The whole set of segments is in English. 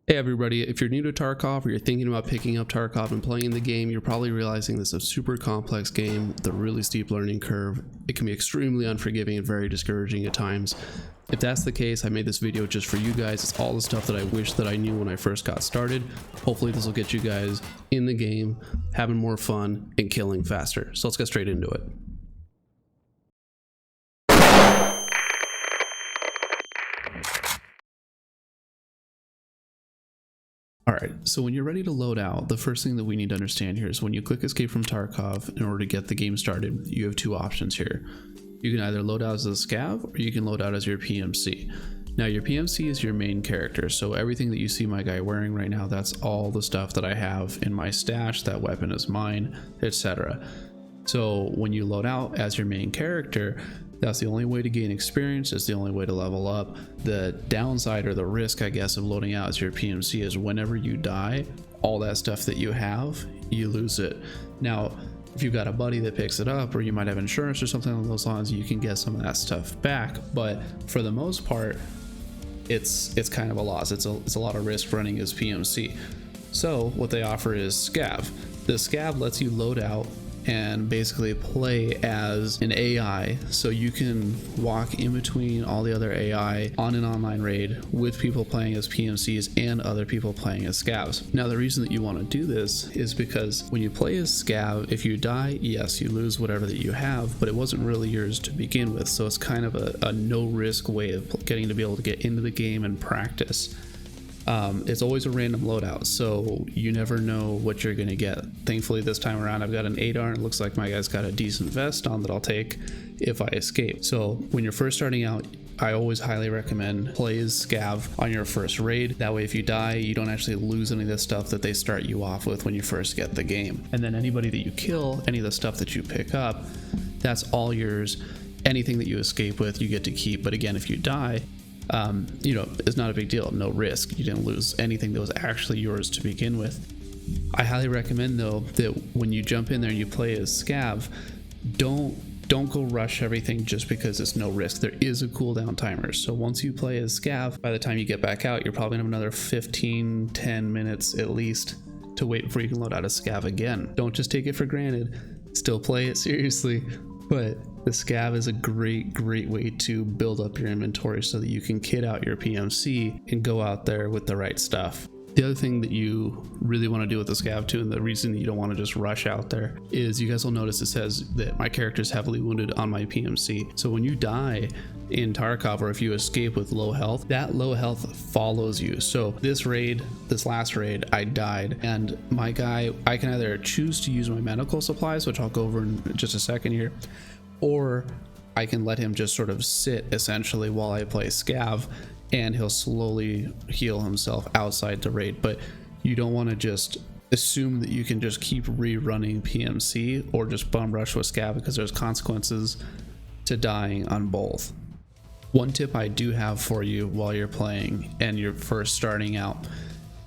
Hey everybody, if you're new to Tarkov or you're thinking about picking up Tarkov and playing the game, you're probably realizing this is a super complex game with a really steep learning curve. It can be extremely unforgiving and very discouraging at times. If that's the case, I made this video just for you guys. It's all the stuff that I wish that I knew when I first got started. Hopefully this will get you guys in the game, having more fun, and killing faster. So let's get straight into it. Alright, so when you're ready to load out, the first thing that we need to understand here is when you click Escape from Tarkov, in order to get the game started, you have two options here. You can either load out as a Scav, or you can load out as your PMC. Now your PMC is your main character, so everything that you see my guy wearing right now, that's all the stuff that I have in my stash, that weapon is mine, etc. So when you load out as your main character, that's the only way to gain experience, it's the only way to level up. The downside, or the risk I guess, of loading out as your PMC is whenever you die, all that stuff that you have, you lose it. Now if you've got a buddy that picks it up, or you might have insurance or something along those lines, you can get some of that stuff back, but for the most part it's kind of a loss. It's a lot of risk running as PMC. So what they offer is Scav. The Scav lets you load out and basically play as an AI, so you can walk in between all the other AI on an online raid with people playing as PMCs and other people playing as Scavs. Now the reason that you want to do this is because when you play as Scav, if you die, yes, you lose whatever that you have, but it wasn't really yours to begin with, so it's kind of a no risk way of getting to be able to get into the game and practice. It's always a random loadout, so you never know what you're gonna get. Thankfully this time around I've got an 8R, and it looks like my guy's got a decent vest on that I'll take if I escape. So when you're first starting out, I always highly recommend play as Scav on your first raid. That way if you die, you don't actually lose any of the stuff that they start you off with when you first get the game. And then anybody that you kill, any of the stuff that you pick up, that's all yours. Anything that you escape with, you get to keep. But again, if you die, you know, it's not a big deal, no risk. You didn't lose anything that was actually yours to begin with. I highly recommend though that when you jump in there and you play as Scav, don't go rush everything just because it's no risk. There is a cooldown timer, so once you play as Scav, by the time you get back out, you're probably gonna have another 15-10 minutes at least to wait before you can load out as Scav again. Don't just take it for granted, still play it seriously. But the Scav is a great way to build up your inventory so that you can kit out your PMC and go out there with the right stuff. The other thing that you really want to do with the Scav too, and the reason that you don't want to just rush out there, is you guys will notice it says that my character is heavily wounded on my PMC. So when you die in Tarkov, or if you escape with low health, that low health follows you. So this last raid, I died, and my guy, I can either choose to use my medical supplies, which I'll go over in just a second here, or I can let him just sort of sit essentially while I play Scav, and he'll slowly heal himself outside the raid. But you don't want to just assume that you can just keep rerunning PMC or just bum rush with Scav, because there's consequences to dying on both. One tip I do have for you while you're playing and you're first starting out,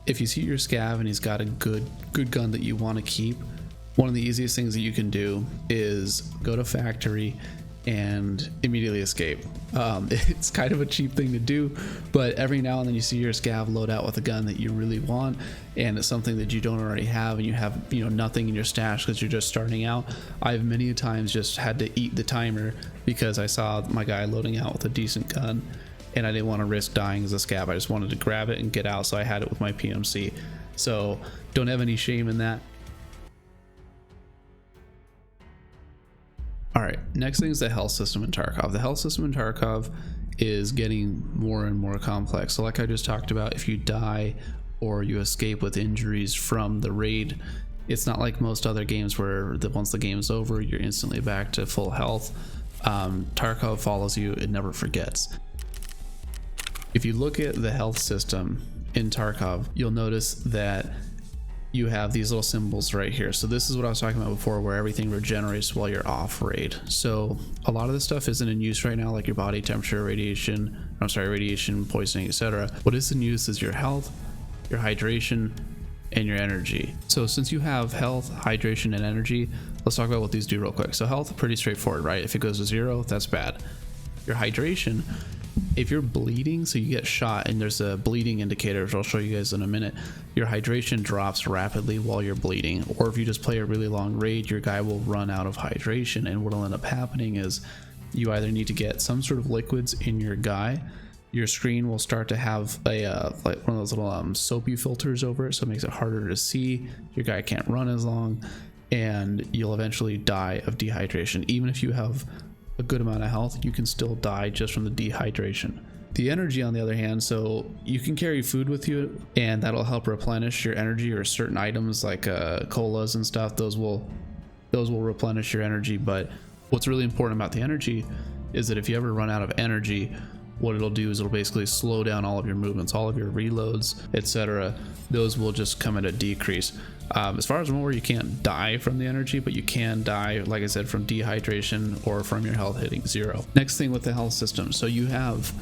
if you see your Scav and he's got a good gun that you want to keep, one of the easiest things that you can do is go to factory and immediately escape. It's kind of a cheap thing to do, but every now and then you see your Scav load out with a gun that you really want, and it's something that you don't already have, and you have, you know, nothing in your stash because you're just starting out. I've many times just had to eat the timer because I saw my guy loading out with a decent gun and I didn't want to risk dying as a Scav. I just wanted to grab it and get out, so I had it with my PMC. So don't have any shame in that. Alright, next thing is the health system in Tarkov. The health system in Tarkov is getting more and more complex. So like I just talked about, if you die or you escape with injuries from the raid, it's not like most other games where once the game's over, you're instantly back to full health. Tarkov follows you, it never forgets. If you look at the health system in Tarkov, you'll notice that you have these little symbols right here. So this is what I was talking about before, where everything regenerates while you're off raid. So a lot of this stuff isn't in use right now, like your body temperature, radiation, poisoning, etc. What is in use is your health, your hydration, and your energy. So since you have health, hydration, and energy, let's talk about what these do real quick. So health, pretty straightforward, right? If it goes to 0, that's bad. Your hydration if you're bleeding, so you get shot and there's a bleeding indicator, which I'll show you guys in a minute, your hydration drops rapidly while you're bleeding. Or if you just play a really long raid, your guy will run out of hydration, and what'll end up happening is you either need to get some sort of liquids in your guy. Your screen will start to have a like one of those little soapy filters over it, so it makes it harder to see. Your guy can't run as long, and you'll eventually die of dehydration. Even if you have a good amount of health, you can still die just from the dehydration. The energy, on the other hand, so you can carry food with you, and that'll help replenish your energy, or certain items like colas and stuff. Those will replenish your energy. But what's really important about the energy is that if you ever run out of energy, what it'll do is it'll basically slow down all of your movements, all of your reloads, etc. Those will just come at a decrease. As far as I'm aware, you can't die from the energy, but you can die, like I said, from dehydration or from your health hitting 0. Next thing with the health system, so you have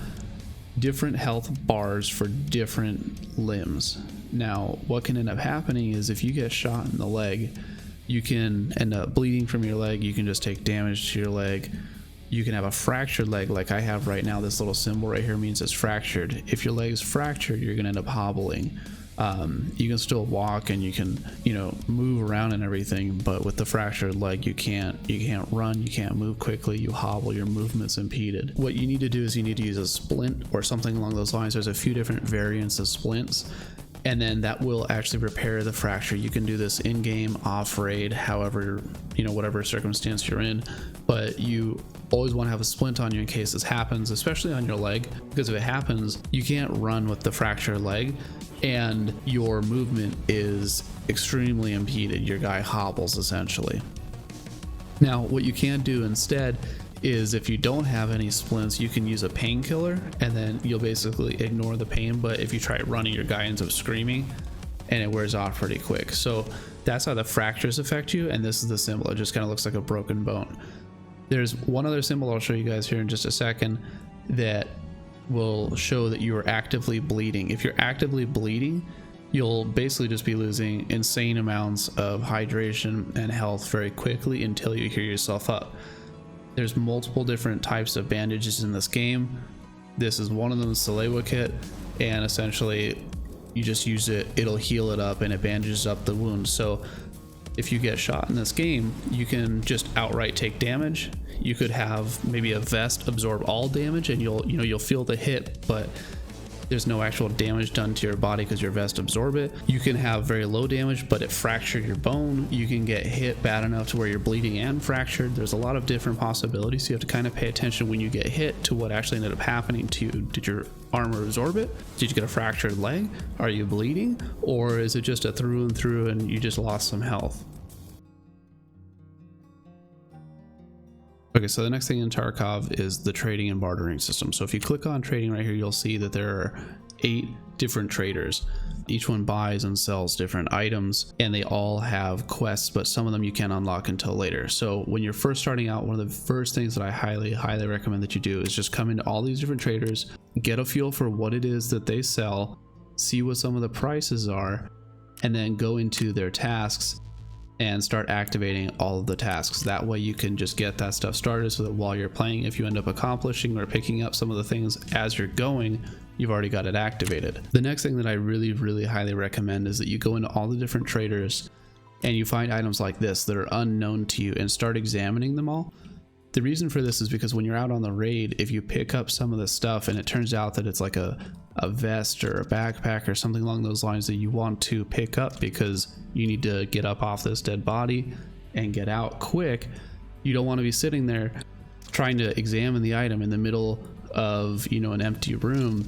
different health bars for different limbs. Now, what can end up happening is if you get shot in the leg, you can end up bleeding from your leg. You can just take damage to your leg. You can have a fractured leg like I have right now. This little symbol right here means it's fractured. If your leg is fractured, you're gonna end up hobbling. You can still walk and you can, move around and everything, but with the fractured leg, you can't run, you can't move quickly, you hobble, your movement's impeded. What you need to do is you need to use a splint or something along those lines. There's a few different variants of splints, and then that will actually repair the fracture. You can do this in-game, off-raid, however, whatever circumstance you're in, but you always want to have a splint on you in case this happens, especially on your leg, because if it happens, you can't run with the fractured leg, and your movement is extremely impeded. Your guy hobbles essentially. Now, what you can do instead is, if you don't have any splints, you can use a painkiller, and then you'll basically ignore the pain. But if you try running, your guy ends up screaming and it wears off pretty quick. So that's how the fractures affect you. And this is the symbol. It just kind of looks like a broken bone. There's one other symbol I'll show you guys here in just a second that will show that you are actively bleeding. If you're actively bleeding, you'll basically just be losing insane amounts of hydration and health very quickly until you heal yourself up. There's multiple different types of bandages in this game. This is one of them, the Salewa kit, and essentially you just use it, it'll heal it up and it bandages up the wound. So if you get shot in this game, you can just outright take damage. You could have maybe a vest absorb all damage, and you'll feel the hit, but there's no actual damage done to your body because your vest absorb it. You can have very low damage, but it fractured your bone. You can get hit bad enough to where you're bleeding and fractured. There's a lot of different possibilities. You have to kind of pay attention when you get hit to what actually ended up happening to you. Did your armor absorb it? Did you get a fractured leg? Are you bleeding? Or is it just a through and through and you just lost some health? Okay, so the next thing in Tarkov is the trading and bartering system. So if you click on trading right here, you'll see that there are 8 different traders. Each one buys and sells different items, and they all have quests, but some of them you can't unlock until later. So when you're first starting out, one of the first things that I highly recommend that you do is just come into all these different traders, get a feel for what it is that they sell, see what some of the prices are, and then go into their tasks and start activating all of the tasks. That way you can just get that stuff started, so that while you're playing, if you end up accomplishing or picking up some of the things as you're going, you've already got it activated. The next thing that I really highly recommend is that you go into all the different traders and you find items like this that are unknown to you and start examining them all. The reason for this is because when you're out on the raid, if you pick up some of the stuff and it turns out that it's like a vest or a backpack or something along those lines that you want to pick up because you need to get up off this dead body and get out quick, you don't want to be sitting there trying to examine the item in the middle of an empty room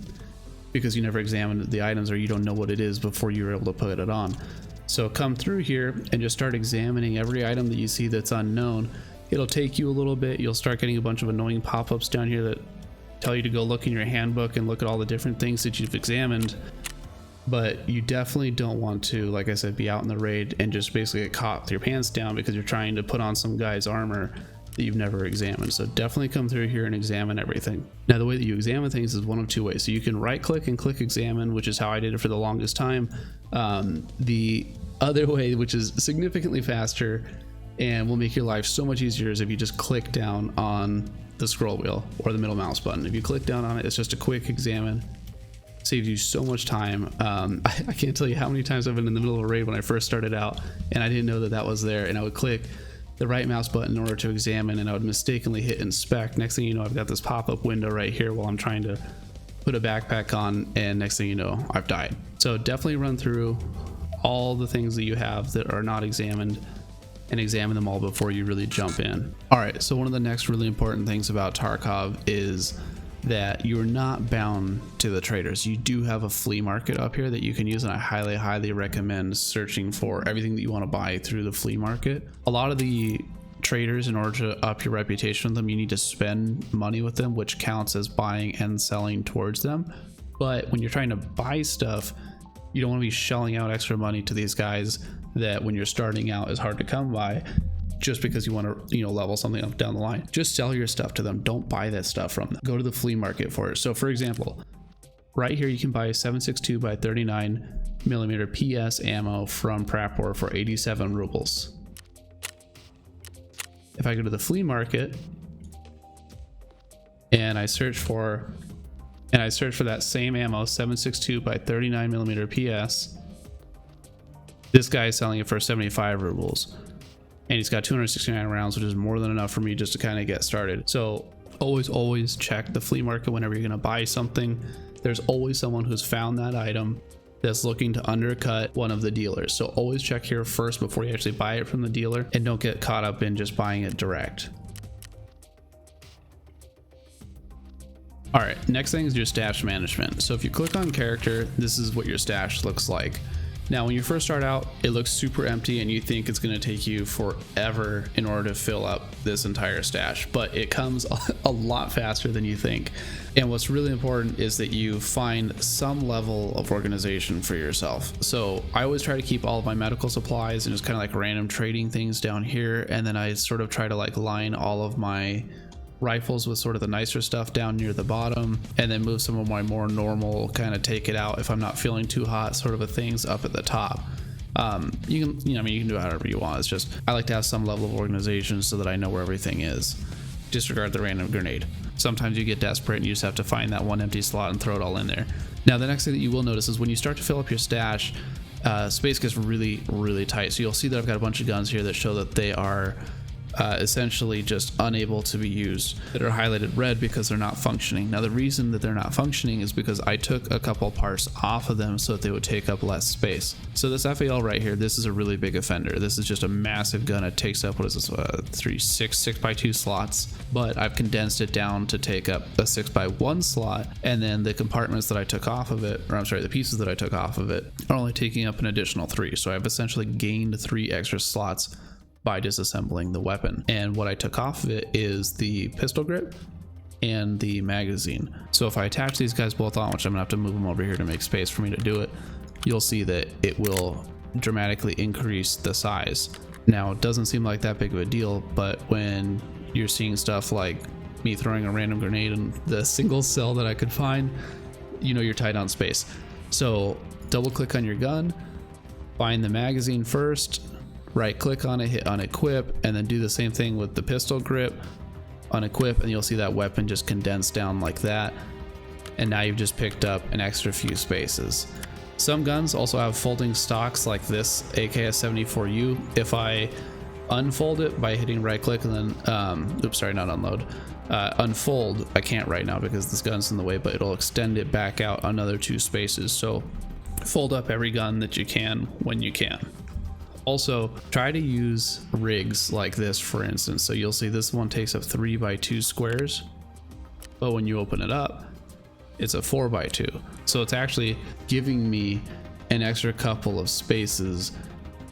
because you never examined the items or you don't know what it is before you're able to put it on. So come through here and just start examining every item that you see that's unknown. It'll take you a little bit. You'll start getting a bunch of annoying pop-ups down here that tell you to go look in your handbook and look at all the different things that you've examined. But you definitely don't want to, like I said, be out in the raid and just basically get caught with your pants down because you're trying to put on some guy's armor that you've never examined. So definitely come through here and examine everything. Now, the way that you examine things is one of 2 ways. So you can right click and click examine, which is how I did it for the longest time. The other way, which is significantly faster, and will make your life so much easier is if you just click down on the scroll wheel or the middle mouse button. If you click down on it, it's just a quick examine. Saves you so much time. I can't tell you how many times I've been in the middle of a raid when I first started out and I didn't know that that was there, and I would click the right mouse button in order to examine, and I would mistakenly hit inspect. Next thing you know, I've got this pop-up window right here while I'm trying to put a backpack on, and next thing you know, I've died. So definitely run through all the things that you have that are not examined and examine them all before you really jump in. All right, so one of the next really important things about Tarkov is that you're not bound to the traders. You do have a flea market up here that you can use, and I highly recommend searching for everything that you want to buy through the flea market. A lot of the traders, in order to up your reputation with them, you need to spend money with them, which counts as buying and selling towards them. But when you're trying to buy stuff, you don't want to be shelling out extra money to these guys that when you're starting out is hard to come by, just because you want to, level something up down the line. Just sell your stuff to them. Don't buy that stuff from them. Go to the flea market for it. So for example, right here you can buy a 7.62 by 39mm PS ammo from Prapor for 87 rubles. If I go to the flea market and I search for that same ammo, 7.62 by 39mm PS, this guy is selling it for 75 rubles, and he's got 269 rounds, which is more than enough for me just to kind of get started. So always check the flea market whenever you're going to buy something. There's always someone who's found that item that's looking to undercut one of the dealers. So always check here first before you actually buy it from the dealer, and don't get caught up in just buying it direct. All right, next thing is your stash management. So if you click on character, this is what your stash looks like. Now, when you first start out, it looks super empty and you think it's going to take you forever in order to fill up this entire stash, but it comes a lot faster than you think. And what's really important is that you find some level of organization for yourself. So I always try to keep all of my medical supplies and just kind of like random trading things down here. And then I sort of try to like line all of my rifles with sort of the nicer stuff down near the bottom, and then move some of my more normal kind of take it out if I'm not feeling too hot sort of things up at the top. You can do it however you want. It's just I like to have some level of organization so that I know where everything is. Disregard the random grenade. Sometimes you get desperate and you just have to find that one empty slot and throw it all in there. Now the next thing that you will notice is when you start to fill up your stash, space gets really tight. So you'll see that I've got a bunch of guns here that show that they are essentially just unable to be used, that are highlighted red because they're not functioning. Now the reason that they're not functioning is because I took a couple parts off of them so that they would take up less space. So this FAL right here, this is a really big offender. This is just a massive gun. It takes up, what is this, 6x2 slots, but I've condensed it down to take up a 6x1 slot, and then the compartments that I took off of it, or I'm sorry, the pieces that I took off of it are only taking up an additional 3. So I've essentially gained 3 extra slots by disassembling the weapon. And what I took off of it is the pistol grip and the magazine. So if I attach these guys both on, which I'm gonna have to move them over here to make space for me to do it, you'll see that it will dramatically increase the size. Now it doesn't seem like that big of a deal, but when you're seeing stuff like me throwing a random grenade in the single cell that I could find, you're tight on space. So double click on your gun, find the magazine first, right click on it, hit unequip, and then do the same thing with the pistol grip, unequip, and you'll see that weapon just condensed down like that. And now you've just picked up an extra few spaces. Some guns also have folding stocks like this AKS-74U. If I unfold it by hitting right click and then unfold, I can't right now because this gun's in the way, but it'll extend it back out another 2 spaces. So fold up every gun that you can when you can. Also, try to use rigs like this, for instance. So you'll see this one takes up 3x2 squares, but when you open it up, it's a 4x2. So it's actually giving me an extra couple of spaces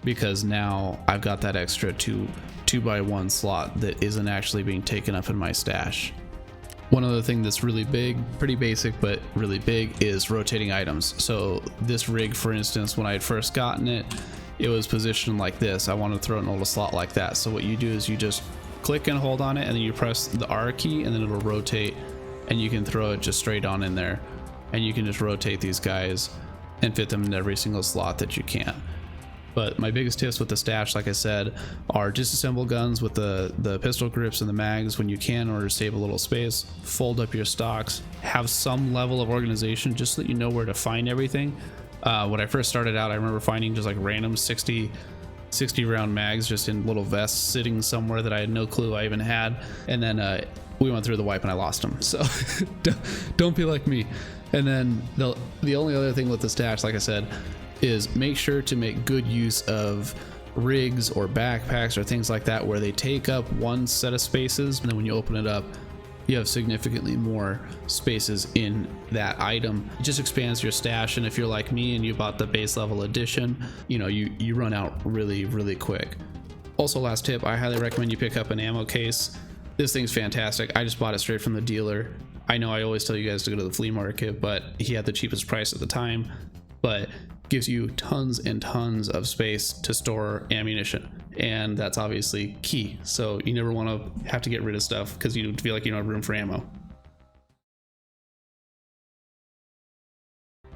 because now I've got that extra 2x1 slot that isn't actually being taken up in my stash. One other thing that's really big, pretty basic, but really big, is rotating items. So this rig, for instance, when I had first gotten it, it was positioned like this. I wanted to throw it in a little slot like that. So what you do is you just click and hold on it, and then you press the R key, and then it'll rotate, and you can throw it just straight on in there. And you can just rotate these guys and fit them in every single slot that you can. But my biggest tips with the stash, like I said, are disassemble guns with the pistol grips and the mags when you can in order to save a little space. Fold up your stocks. Have some level of organization just so that you know where to find everything. When I first started out, I remember finding just like random 60 round mags just in little vests sitting somewhere that I had no clue I even had. And then we went through the wipe and I lost them. So don't be like me. And then the only other thing with the stash, like I said, is make sure to make good use of rigs or backpacks or things like that where they take up one set of spaces, and then when you open it up you have significantly more spaces in that item. It just expands your stash, and if you're like me and you bought the base level edition, you know, you run out really quick. Also, last tip, I highly recommend you pick up an ammo case. This thing's fantastic. I just bought it straight from the dealer. I know I always tell you guys to go to the flea market, but he had the cheapest price at the time, but gives you tons and tons of space to store ammunition, and that's obviously key. So you never want to have to get rid of stuff because you feel like you don't have room for ammo.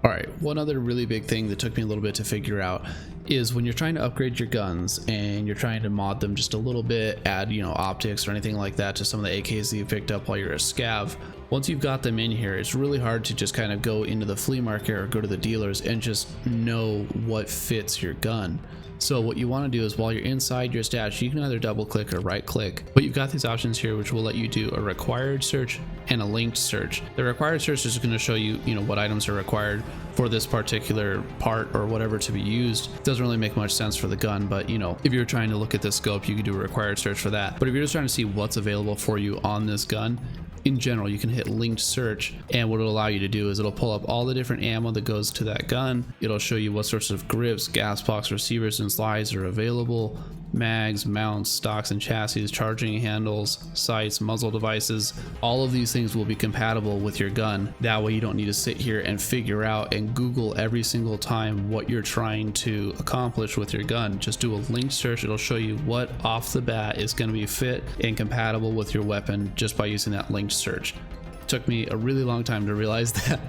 All right, one other really big thing that took me a little bit to figure out is when you're trying to upgrade your guns and you're trying to mod them just a little bit, add, you know, optics or anything like that to some of the AKs that you picked up while you're a scav. Once you've got them in here, it's really hard to just kind of go into the flea market or go to the dealers and just know what fits your gun. So what you want to do is while you're inside your stash, you can either double click or right click, but you've got these options here which will let you do a required search and a linked search. The required search is going to show you, you know, what items are required for this particular part or whatever to be used. It doesn't really make much sense for the gun, but you know, if you're trying to look at this scope, you can do a required search for that. But if you're just trying to see what's available for you on this gun, in general, you can hit linked search, and what it'll allow you to do is it'll pull up all the different ammo that goes to that gun. It'll show you what sorts of grips, gas box, receivers, and slides are available, mags, mounts, stocks and chassis, charging handles, sights, muzzle devices. All of these things will be compatible with your gun. That way you don't need to sit here and figure out and Google every single time what you're trying to accomplish with your gun. Just do a linked search. It'll show you what off the bat is going to be fit and compatible with your weapon just by using that linked search. It took me a really long time to realize that,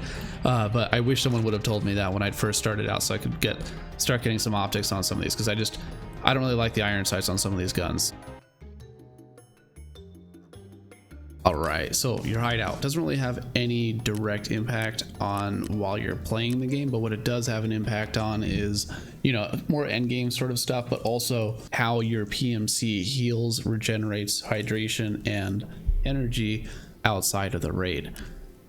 but I wish someone would have told me that when I'd first started out so I could start getting some optics on some of these, because I don't really like the iron sights on some of these guns. All right, so your hideout doesn't really have any direct impact on while you're playing the game, but what it does have an impact on is, you know, more end game sort of stuff, but also how your PMC heals, regenerates, hydration, and energy outside of the raid.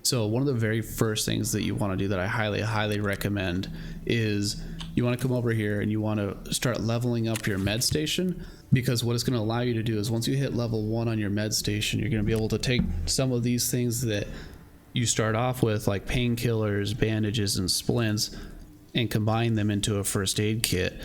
So one of the very first things that you want to do that I highly recommend is you want to come over here and you want to start leveling up your med station, because what it's going to allow you to do is once you hit level 1 on your med station, you're going to be able to take some of these things that you start off with, like painkillers, bandages, and splints, and combine them into a first aid kit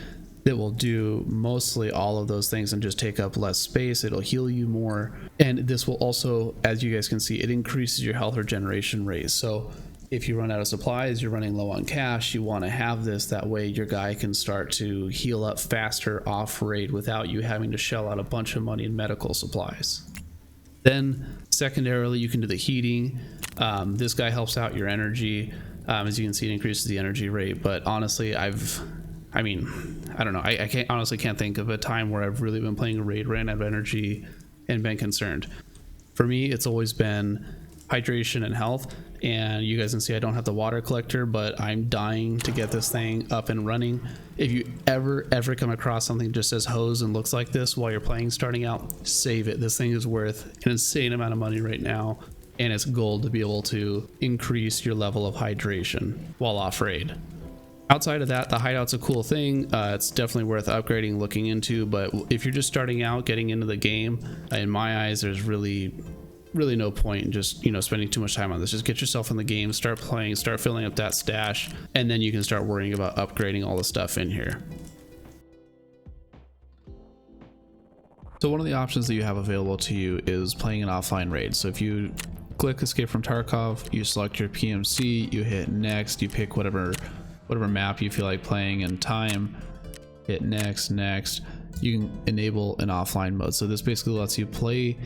that will do mostly all of those things and just take up less space. It'll heal you more, and this will also, as you guys can see, it increases your health regeneration rate. So if you run out of supplies, you're running low on cash, you want to have this, that way your guy can start to heal up faster off raid without you having to shell out a bunch of money in medical supplies. Then secondarily, you can do the heating. This guy helps out your energy. As you can see, it increases the energy rate, but honestly, I don't know, I honestly can't think of a time where I've really been playing a raid, ran out of energy, and been concerned. For me, it's always been hydration and health, and you guys can see I don't have the water collector, but I'm dying to get this thing up and running. If you ever come across something that just says hose and looks like this while you're playing starting out, save it. This thing is worth an insane amount of money right now, and it's gold to be able to increase your level of hydration while off raid. Outside of that, the hideout's a cool thing. It's definitely worth upgrading, looking into, but if you're just starting out, getting into the game, in my eyes, there's really no point in just, you know, spending too much time on this. Just get yourself in the game, start playing, start filling up that stash, and then you can start worrying about upgrading all the stuff in here. So one of the options that you have available to you is playing an offline raid. So if you click Escape from Tarkov, you select your PMC, you hit next, you pick whatever map you feel like playing and time, hit next, you can enable an offline mode. So this basically lets you play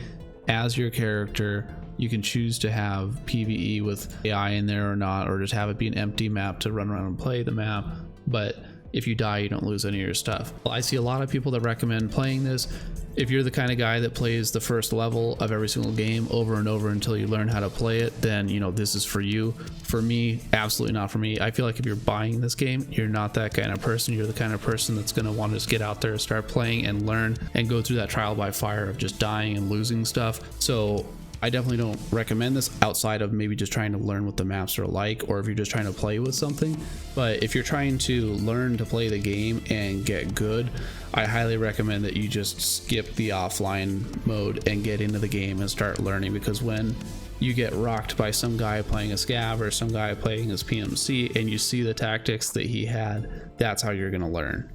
as your character. You can choose to have PvE with AI in there or not, or just have it be an empty map to run around and play the map, but if you die, you don't lose any of your stuff. Well, I see a lot of people that recommend playing this. If you're the kind of guy that plays the first level of every single game over and over until you learn how to play it, then you know this is for you. For me, absolutely not for me. I feel like if you're buying this game, you're not that kind of person. You're the kind of person that's going to want to just get out there, start playing and learn and go through that trial by fire of just dying and losing stuff. So I definitely don't recommend this outside of maybe just trying to learn what the maps are like, or if you're just trying to play with something. But if you're trying to learn to play the game and get good, I highly recommend that you just skip the offline mode and get into the game and start learning, because when you get rocked by some guy playing a Scav or some guy playing his PMC and you see the tactics that he had, that's how you're going to learn.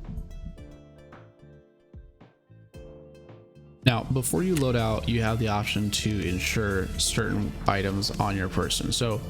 Now, before you load out, you have the option to insure certain items on your person. So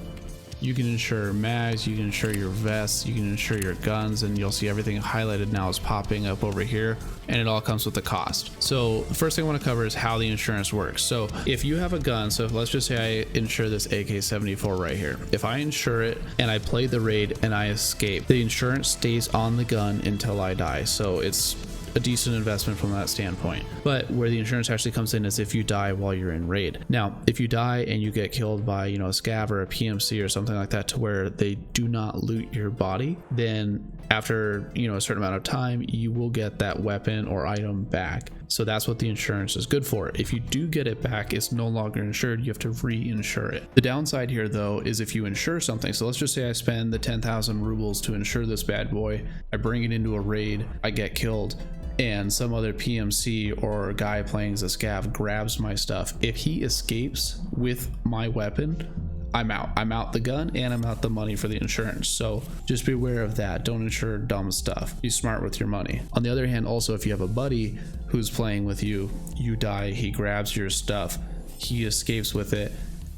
you can insure mags, you can insure your vests, you can insure your guns, and you'll see everything highlighted now is popping up over here, and it all comes with a cost. So the first thing I want to cover is how the insurance works. So if you have a gun, so let's just say I insure this AK-74 right here. If I insure it and I play the raid and I escape, the insurance stays on the gun until I die. So it's a decent investment from that standpoint. But where the insurance actually comes in is if you die while you're in raid. Now, if you die and you get killed by, you know, a Scav or a PMC or something like that, to where they do not loot your body, then after, you know, a certain amount of time, you will get that weapon or item back. So that's what the insurance is good for. If you do get it back, it's no longer insured. You have to reinsure it. The downside here, though, is if you insure something. So let's just say I spend the 10,000 rubles to insure this bad boy. I bring it into a raid, I get killed, and some other PMC or guy playing as a Scav grabs my stuff. If he escapes with my weapon, I'm out. I'm out the gun and I'm out the money for the insurance. So just be aware of that. Don't insure dumb stuff. Be smart with your money. On the other hand, also, if you have a buddy who's playing with you, you die, he grabs your stuff, he escapes with it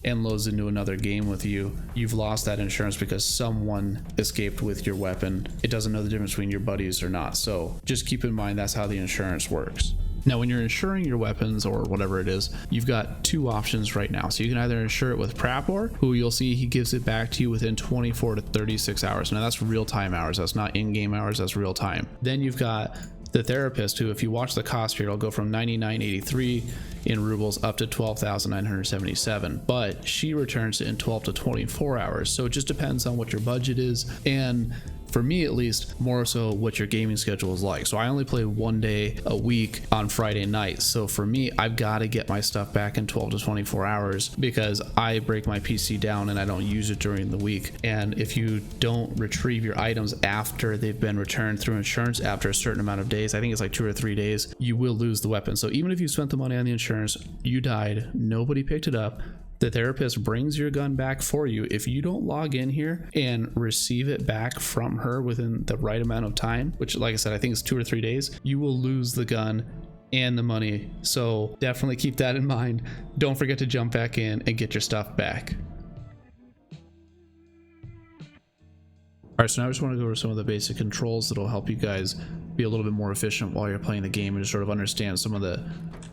and loads into another game with you, you've lost that insurance because someone escaped with your weapon. It doesn't know the difference between your buddies or not. So just keep in mind that's how the insurance works. Now, when you're insuring your weapons or whatever it is, you've got two options right now. So you can either insure it with Prapor, who you'll see he gives it back to you within 24 to 36 hours. Now that's real-time hours. That's not in-game hours. That's real time. Then you've got the therapist, who, if you watch the cost here, it'll go from 99.83 in rubles up to 12,977, but she returns it in 12 to 24 hours. So it just depends on what your budget is, and for me at least, more so what your gaming schedule is like. So I only play 1 day a week on Friday nights. So for me, I've got to get my stuff back in 12 to 24 hours because I break my PC down and I don't use it during the week. And if you don't retrieve your items after they've been returned through insurance after a certain amount of days, I think it's like 2 or 3 days, you will lose the weapon. So even if you spent the money on the insurance, you died, nobody picked it up, the therapist brings your gun back for you. If you don't log in here and receive it back from her within the right amount of time, which, like I said, I think it's 2 or 3 days, you will lose the gun and the money. So definitely keep that in mind. Don't forget to jump back in and get your stuff back. All right, so now I just want to go over some of the basic controls that'll help you guys be a little bit more efficient while you're playing the game and just sort of understand some of the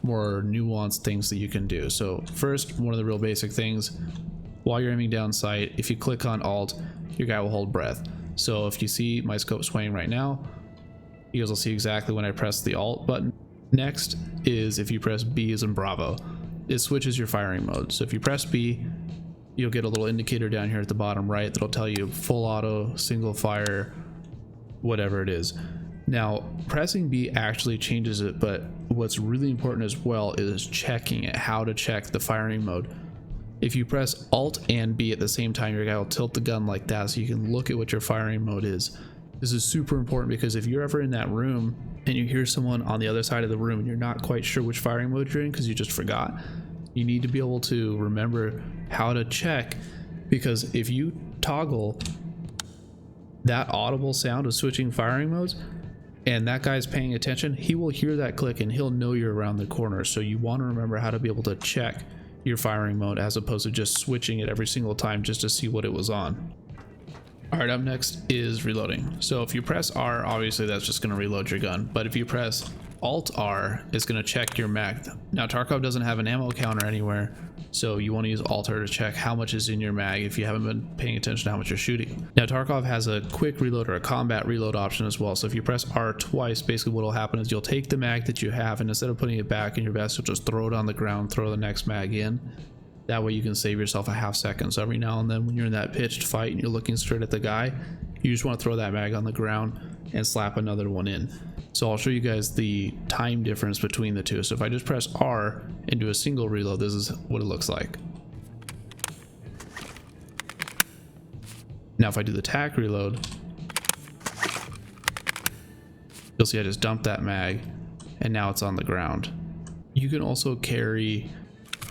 more nuanced things that you can do. So first, one of the real basic things, while you're aiming down sight, if you click on Alt, your guy will hold breath. So if you see my scope swaying right now, you guys will see exactly when I press the Alt button. Next is if you press B as in Bravo, it switches your firing mode. So if you press B, you'll get a little indicator down here at the bottom right that'll tell you full auto, single fire, whatever it is. Now, pressing B actually changes it, but what's really important as well is checking it, how to check the firing mode. If you press Alt and B at the same time, your guy will tilt the gun like that so you can look at what your firing mode is. This is super important because if you're ever in that room and you hear someone on the other side of the room and you're not quite sure which firing mode you're in because you just forgot, you need to be able to remember how to check, because if you toggle that audible sound of switching firing modes and that guy's paying attention, he will hear that click and he'll know you're around the corner. So you want to remember how to be able to check your firing mode as opposed to just switching it every single time just to see what it was on. All right, up next is reloading. So if you press R, obviously that's just going to reload your gun, but if you press Alt R is going to check your mag. Now Tarkov doesn't have an ammo counter anywhere, so you want to use Alt R to check how much is in your mag if you haven't been paying attention to how much you're shooting. Now Tarkov has a quick reload or a combat reload option as well, so if you press R twice, basically what will happen is you'll take the mag that you have, and instead of putting it back in your vest, you'll just throw it on the ground, throw the next mag in. That way you can save yourself a half second. So every now and then when you're in that pitched fight and you're looking straight at the guy, you just want to throw that mag on the ground and slap another one in. So I'll show you guys the time difference between the two. So if I just press R and do a single reload, this is what it looks like. Now if I do the tack reload, you'll see I just dumped that mag and now it's on the ground. You can also carry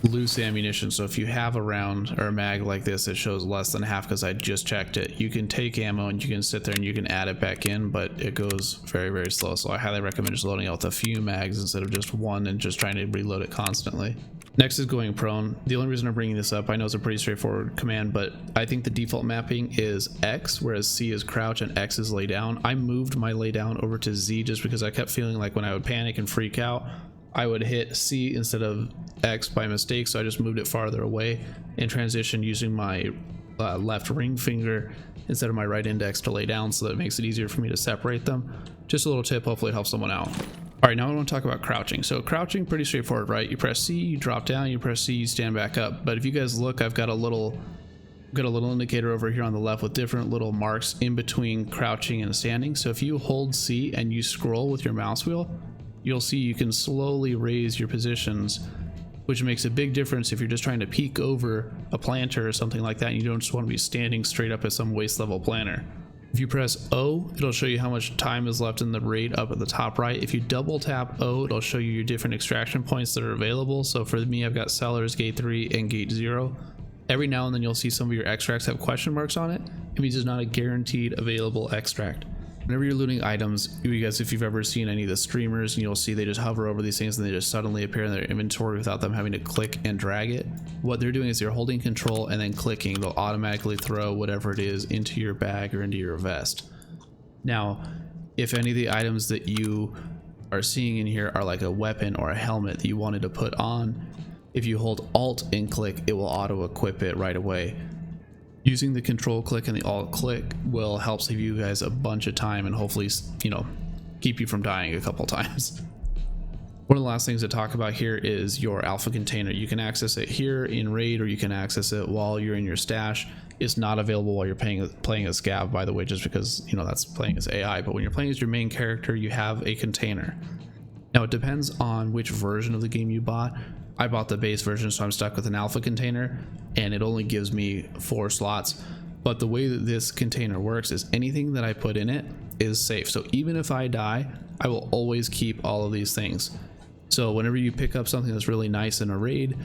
loose ammunition, so if you have a round or a mag like this that shows less than half, because I just checked it, you can take ammo and you can sit there and you can add it back in, but it goes very, very slow. So I highly recommend just loading out with a few mags instead of just one and just trying to reload it constantly. Next is going prone. The only reason I'm bringing this up, I know it's a pretty straightforward command, but I think the default mapping is X, whereas C is crouch and X is lay down. I moved my lay down over to Z just because I kept feeling like when I would panic and freak out, I would hit C instead of X by mistake, so I just moved it farther away and transitioned using my left ring finger instead of my right index to lay down, so that it makes it easier for me to separate them. Just a little tip, hopefully it helps someone out. All right, now I want to talk about crouching. So crouching, pretty straightforward, right? You press C, you drop down, you press C, you stand back up. But if you guys look, I've got a little indicator over here on the left with different little marks in between crouching and standing. So if you hold C and you scroll with your mouse wheel, you'll see you can slowly raise your positions, which makes a big difference if you're just trying to peek over a planter or something like that and you don't just want to be standing straight up at some waist level planter. If you press O, it'll show you how much time is left in the raid up at the top right. If you double tap O, it'll show you your different extraction points that are available. So for me, I've got Cellars, Gate 3, and Gate 0. Every now and then you'll see some of your extracts have question marks on it. It means it's not a guaranteed available extract. Whenever you're looting items, you guys, if you've ever seen any of the streamers, and you'll see they just hover over these things and they just suddenly appear in their inventory without them having to click and drag it. What they're doing is they're holding control and then clicking. They'll automatically throw whatever it is into your bag or into your vest. Now, if any of the items that you are seeing in here are like a weapon or a helmet that you wanted to put on, if you hold Alt and click, it will auto equip it right away. Using the control click and the alt click will help save you guys a bunch of time and hopefully, you know, keep you from dying a couple times. One of the last things to talk about here is your alpha container. You can access it here in raid, or you can access it while you're in your stash. It's not available while you're playing as Scav, by the way, just because, you know, that's playing as AI. But when you're playing as your main character, you have a container. Now it depends on which version of the game you bought. I bought the base version, so I'm stuck with an alpha container, and it only gives me 4 slots. But the way that this container works is anything that I put in it is safe. So even if I die, I will always keep all of these things. So whenever you pick up something that's really nice in a raid,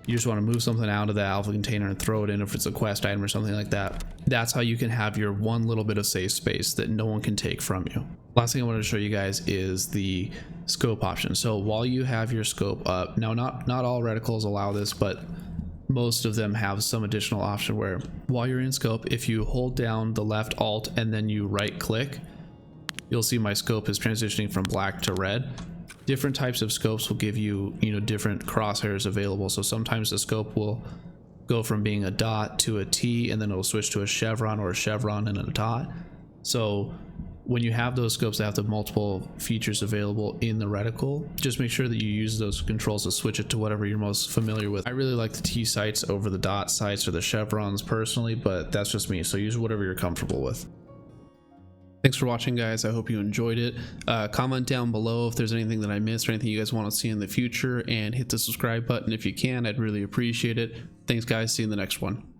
you just want to move something out of the alpha container and throw it in if it's a quest item or something like that. That's how you can have your one little bit of safe space that no one can take from you. Last thing I wanted to show you guys is the scope option. So while you have your scope up, now not all reticles allow this, but most of them have some additional option where while you're in scope, if you hold down the left alt and then you right click, you'll see my scope is transitioning from black to red. Different types of scopes will give you, different crosshairs available. So sometimes the scope will go from being a dot to a T, and then it'll switch to a chevron or a chevron and a dot. So when you have those scopes that have the multiple features available in the reticle, just make sure that you use those controls to switch it to whatever you're most familiar with. I really like the T sights over the dot sights or the chevrons personally, but that's just me. So use whatever you're comfortable with. Thanks for watching, guys. I hope you enjoyed it. Comment down below if there's anything that I missed or anything you guys want to see in the future, and hit the subscribe button if you can. I'd really appreciate it. Thanks, guys. See you in the next one.